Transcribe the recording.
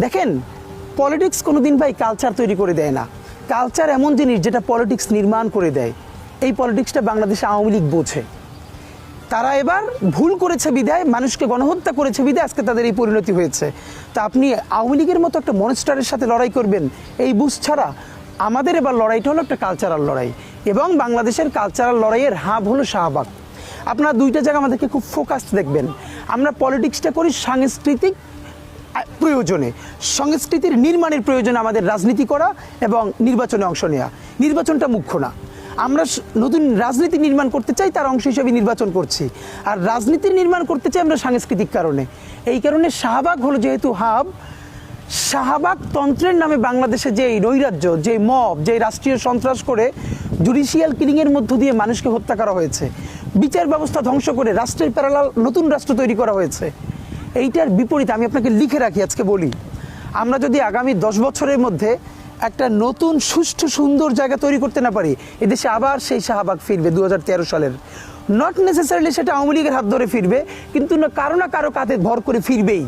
দেখেন, পলিটিক্স কোনোদিন ভাই কালচার তৈরি করে দেয় না। কালচার এমন জিনিস যেটা পলিটিক্স নির্মাণ করে দেয়। এই পলিটিক্সটা বাংলাদেশে আওয়ামী লীগ বোঝে। তারা এবার ভুল করেছে বিধায়, মানুষকে গণহত্যা করেছে বিধায় আজকে তাদের এই পরিণতি হয়েছে। তো আপনি আওয়ামী লীগের মতো একটা মনস্টারের সাথে লড়াই করবেন, এই বুঝ ছাড়া আমাদের এবার লড়াইটা হলো একটা কালচারাল লড়াই, এবং বাংলাদেশের কালচারাল লড়াইয়ের হাব হলো শাহবাগ। আপনারা দুইটা জায়গা আমাদেরকে খুব ফোকাসড দেখবেন। আমরা পলিটিক্সটা করি সাংস্কৃতিক প্রয়োজনে, সংস্কৃতির নির্মাণের প্রয়োজনে আমাদের রাজনীতি করা এবং নির্বাচনে অংশ নেওয়া। নির্বাচনটা মুখ্য না, আমরা নতুন রাজনীতি নির্মাণ করতে চাই, তার অংশ হিসেবে নির্বাচন করছি। আর রাজনীতির নির্মাণ করতে চাই আমরা সাংস্কৃতিক কারণে। এই কারণে শাহবাগ হলো যেহেতু হাব, শাহবাগ তন্ত্রের নামে বাংলাদেশে যে নৈরাজ্য, যে মব, যে রাষ্ট্রীয় সন্ত্রাস করে জুডিশিয়াল কিলিংয়ের মধ্য দিয়ে মানুষকে হত্যা করা হয়েছে, বিচার ব্যবস্থা ধ্বংস করে রাষ্ট্রের প্যারালাল নতুন রাষ্ট্র তৈরি করা হয়েছে, এইটার বিপরীতে আমি আপনাকে লিখে রাখি, আজকে বলি, আমরা যদি আগামী 10 বছরের মধ্যে একটা নতুন সুষ্ঠু সুন্দর জায়গা তৈরি করতে না পারি, এদেশে আবার সেই শাহবাগ ফিরবে 2013 সালের। নট নেসেসারিলি সেটা আওয়ামী লীগের হাত ধরে ফিরবে, কিন্তু কারো না কারো কাঁধে ভর করে ফিরবেই।